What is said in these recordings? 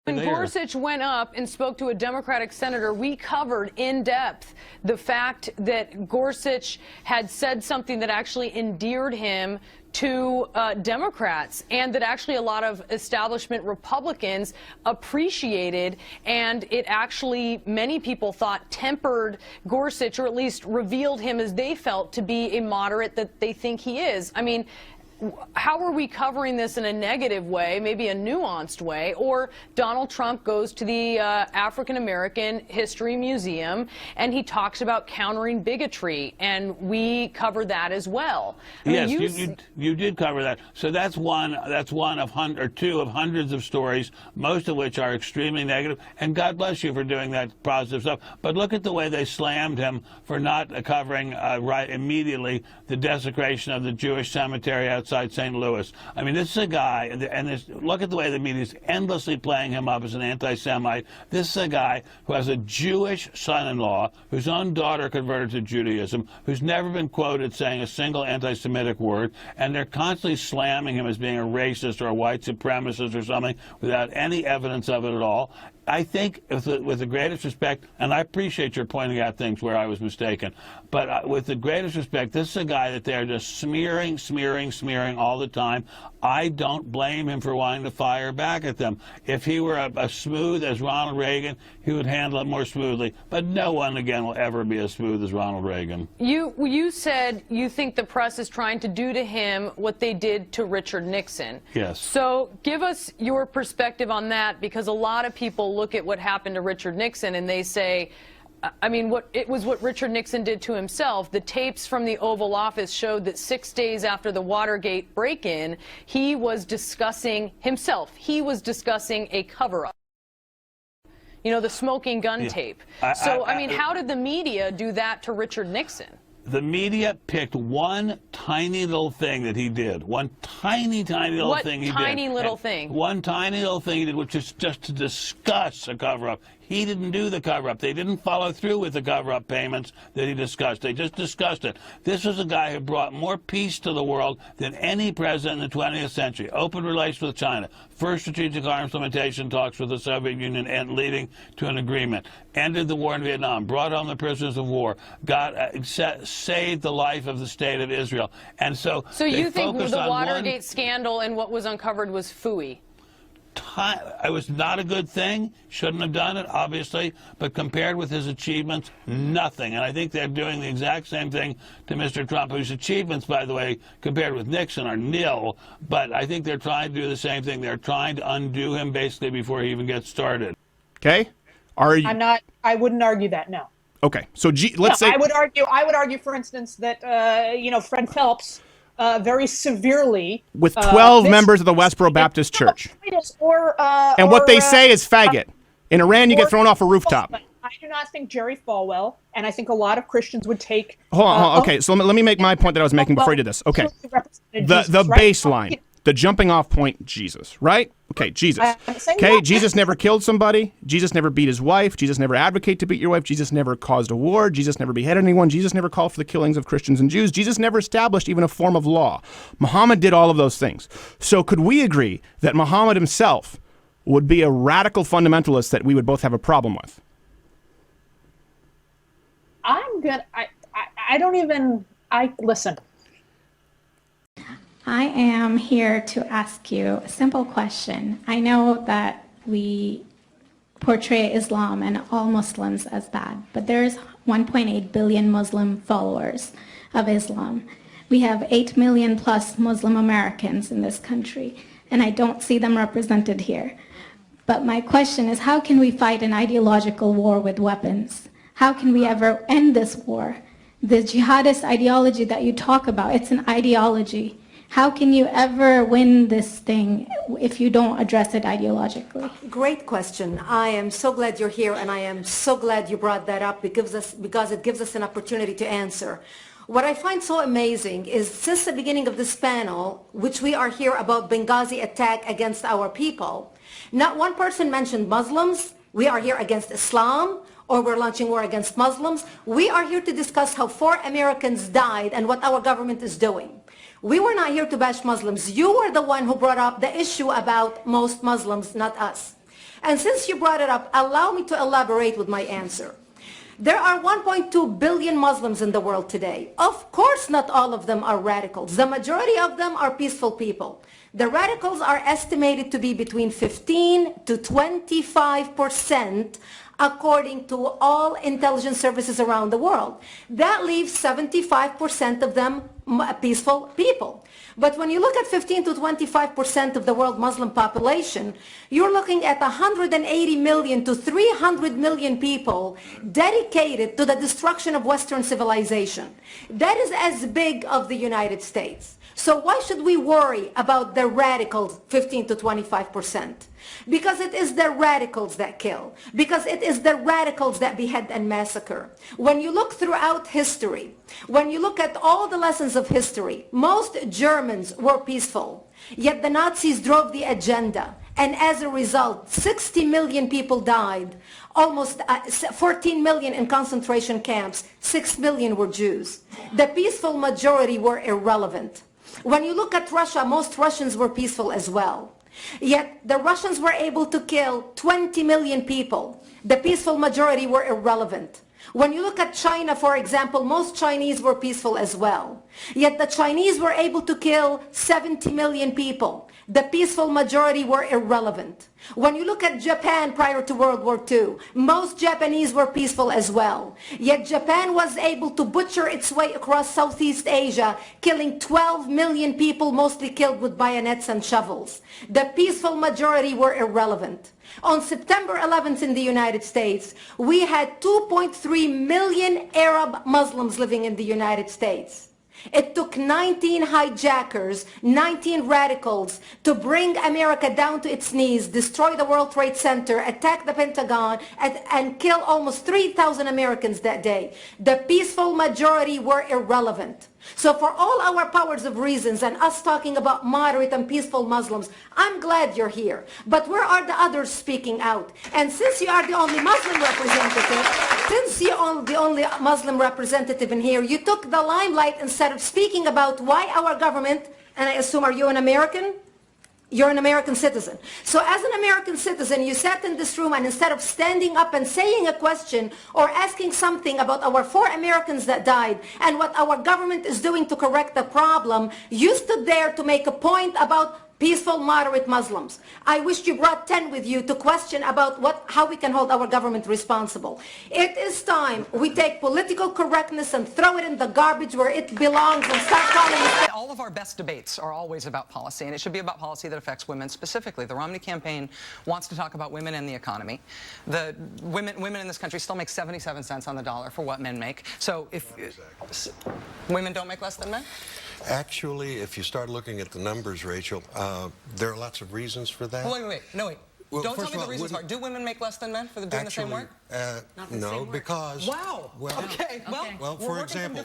When Gorsuch went up and spoke to a Democratic senator, we covered in depth the fact that Gorsuch had said something that actually endeared him to Democrats, and that actually a lot of establishment Republicans appreciated, and it actually, many people thought, tempered Gorsuch, or at least revealed him as they felt to be a moderate that they think he is. I mean, how are we covering this in a negative way, maybe a nuanced way? Or Donald Trump goes to the African American History Museum and he talks about countering bigotry, and we cover that as well. Yes, you did cover that. So that's one of two of hundreds of stories, most of which are extremely negative. And God bless you for doing that positive stuff. But look at the way they slammed him for not covering right immediately the desecration of the Jewish cemetery outside St. Louis. I mean, this is a guy, and look at the way the media is endlessly playing him up as an anti-Semite. This is a guy who has a Jewish son-in-law, whose own daughter converted to Judaism, who's never been quoted saying a single anti-Semitic word, and they're constantly slamming him as being a racist or a white supremacist or something without any evidence of it at all. I think, with the greatest respect, and I appreciate your pointing out things where I was mistaken, but with the greatest respect, this is a guy that they're just smearing all the time. I don't blame him for wanting to fire back at them. If he were as smooth as Ronald Reagan, he would handle it more smoothly. But no one, again, will ever be as smooth as Ronald Reagan. You said you think the press is trying to do to him what they did to Richard Nixon. Yes. So give us your perspective on that, because a lot of people look at what happened to Richard Nixon and they say, I mean, what Richard Nixon did to himself. The tapes from the Oval Office showed that 6 days after the Watergate break-in, he was discussing himself. He was discussing a cover-up. You know, the smoking gun tape. I mean, how did the media do that to Richard Nixon? The media picked one tiny little thing that he did. One tiny little thing he did. What tiny little thing? One tiny little thing he did, which is just to discuss a cover-up. He didn't do the cover-up. They didn't follow through with the cover-up payments that he discussed. They just discussed it. This was a guy who brought more peace to the world than any president in the 20th century. Open relations with China. First strategic arms limitation talks with the Soviet Union and leading to an agreement. Ended the war in Vietnam. Brought home the prisoners of war. Saved the life of the state of Israel. And so you think the Watergate scandal and what was uncovered was phooey? It was not a good thing. Shouldn't have done it, obviously. But compared with his achievements, nothing. And I think they're doing the exact same thing to Mr. Trump, whose achievements, by the way, compared with Nixon, are nil. But I think they're trying to do the same thing. They're trying to undo him basically before he even gets started. Okay. I wouldn't argue that, no. Okay. So let's say I would argue, for instance, that you know, Fred Phelps very severely with 12 members of the Westboro Baptist Church. And what they say is faggot. In Iran, you get thrown off a rooftop. I do not think Jerry Falwell, and I think a lot of Christians would take. Hold on. Okay, so let me make my point that I was making before you did this. Okay, the baseline, the jumping off point, Jesus, right? Okay, Jesus. Okay, Jesus never killed somebody. Jesus never beat his wife. Jesus never advocated to beat your wife. Jesus never caused a war. Jesus never beheaded anyone. Jesus never called for the killings of Christians and Jews. Jesus never established even a form of law. Muhammad did all of those things. So could we agree that Muhammad himself would be a radical fundamentalist that we would both have a problem with? Listen. I am here to ask you a simple question. I know that we portray Islam and all Muslims as bad, but there's 1.8 billion Muslim followers of Islam. We have 8 million plus Muslim Americans in this country, and I don't see them represented here. But my question is, how can we fight an ideological war with weapons? How can we ever end this war? The jihadist ideology that you talk about, it's an ideology. How can you ever win this thing if you don't address it ideologically? Great question. I am so glad you're here, and I am so glad you brought that up because it gives us an opportunity to answer. What I find so amazing is since the beginning of this panel, which we are here about Benghazi attack against our people, not one person mentioned Muslims. We are here against Islam, or we're launching war against Muslims. We are here to discuss how 4 Americans died and what our government is doing. We were not here to bash Muslims. You were the one who brought up the issue about most Muslims, not us. And since you brought it up, allow me to elaborate with my answer. There are 1.2 billion Muslims in the world today. Of course, not all of them are radicals. The majority of them are peaceful people. The radicals are estimated to be between 15 to 25%, according to all intelligence services around the world. That leaves 75% of them peaceful people. But when you look at 15 to 25% of the world Muslim population, you're looking at 180 million to 300 million people dedicated to the destruction of Western civilization. That is as big of the United States. So why should we worry about the radicals, 15 to 25%? Because it is the radicals that kill. Because it is the radicals that behead and massacre. When you look throughout history, when you look at all the lessons of history, most Germans were peaceful. Yet the Nazis drove the agenda. And as a result, 60 million people died. Almost 14 million in concentration camps. 6 million were Jews. The peaceful majority were irrelevant. When you look at Russia, most Russians were peaceful as well. Yet the Russians were able to kill 20 million people. The peaceful majority were irrelevant. When you look at China, for example, most Chinese were peaceful as well. Yet the Chinese were able to kill 70 million people. The peaceful majority were irrelevant. When you look at Japan prior to World War II, most Japanese were peaceful as well. Yet Japan was able to butcher its way across Southeast Asia, killing 12 million people, mostly killed with bayonets and shovels. The peaceful majority were irrelevant. On September 11th in the United States, we had 2.3 million Arab Muslims living in the United States. It took 19 hijackers, 19 radicals to bring America down to its knees, destroy the World Trade Center, attack the Pentagon, and kill almost 3,000 Americans that day. The peaceful majority were irrelevant. So for all our powers of reasons and us talking about moderate and peaceful Muslims, I'm glad you're here. But where are the others speaking out? And since you are the only Muslim representative, in here, you took the limelight instead of speaking about why our government, and I assume, are you an American? You're an American citizen. So as an American citizen, you sat in this room and instead of standing up and saying a question or asking something about our 4 Americans that died and what our government is doing to correct the problem, you stood there to make a point about peaceful, moderate Muslims. I wish you brought 10 with you to question about how we can hold our government responsible. It is time we take political correctness and throw it in the garbage where it belongs and start calling it. All of our best debates are always about policy, and it should be about policy that affects women specifically. The Romney campaign wants to talk about women and the economy. The women in this country still make 77 cents on the dollar for what men make. So if women don't make less than men? Actually, if you start looking at the numbers, Rachel, there are lots of reasons for that. Wait. Well, don't tell me the reasons are. Do women make less than men for doing the same work? No, because... Wow. Okay. Well, for example,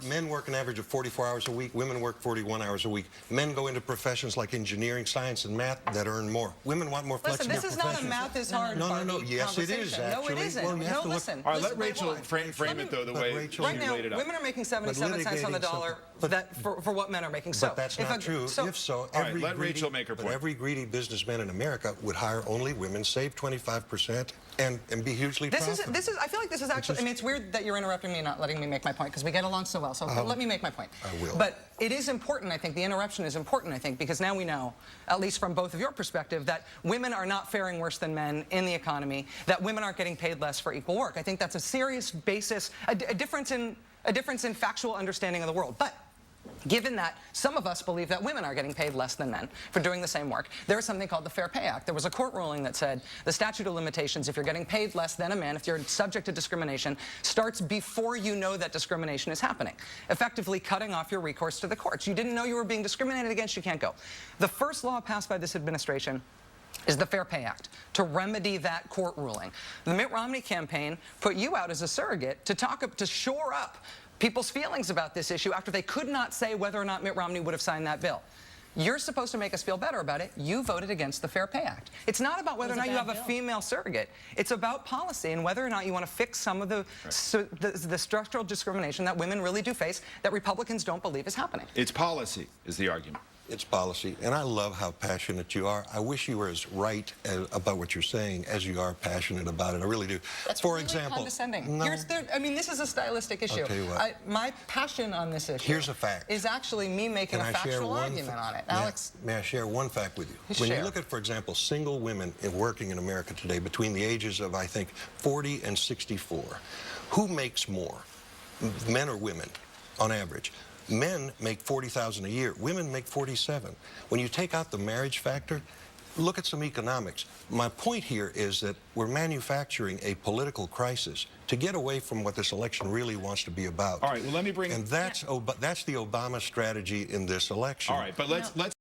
men work an average of 44 hours a week. Women work 41 hours a week. Men go into professions like engineering, science, and math that earn more. Women want more flexible professions. Listen, this is not a math is hard No. Yes, it is, actually. No, it isn't. Well, you have to listen. All right, let Rachel frame it, though, the way she right now, laid it up. women are making 77 cents on the dollar for what men are making. But that's not true. If so, let Rachel make her point. Every greedy businessman in America would hire only women, save 25%, and be hugely profitable. I feel like this is actually, I mean, it's weird that you're interrupting me and not letting me make my point, because we get along so well, so let me make my point. I will. But it is important, I think, the interruption is important, I think, because now we know, at least from both of your perspective, that women are not faring worse than men in the economy, that women aren't getting paid less for equal work. I think that's a serious basis, a difference in factual understanding of the world. But given that some of us believe that women are getting paid less than men for doing the same work, there is something called the Fair Pay Act. There was a court ruling that said the statute of limitations, if you're getting paid less than a man, if you're subject to discrimination, starts before you know that discrimination is happening, effectively cutting off your recourse to the courts. You didn't know you were being discriminated against, you can't go. The first law passed by this administration is the Fair Pay Act, to remedy that court ruling. The Mitt Romney campaign put you out as a surrogate to shore up people's feelings about this issue after they could not say whether or not Mitt Romney would have signed that bill. You're supposed to make us feel better about it. You voted against the Fair Pay Act. It's not about whether or not you have a female surrogate. It's about policy and whether or not you want to fix some of the structural discrimination that women really do face that Republicans don't believe is happening. It's policy, is the argument. It's policy, and I love how passionate you are. I wish you were as right about what you're saying as you are passionate about it. I really do. That's For really example, condescending. no, I mean, this is a stylistic issue. I'll tell you what. My passion on this issue Here's a fact. is actually me making Can a I share factual one argument on it. May Alex, may I share one fact with you? Please When share. you look at, for example, single women working in America today between the ages of, I think, 40 and 64, who makes more, men or women, on average? Men make $40,000 a year. Women make $47,000. When you take out the marriage factor, look at some economics. My point here is that we're manufacturing a political crisis to get away from what this election really wants to be about. All right, well, let me bring... And that's the Obama strategy in this election. All right, but let's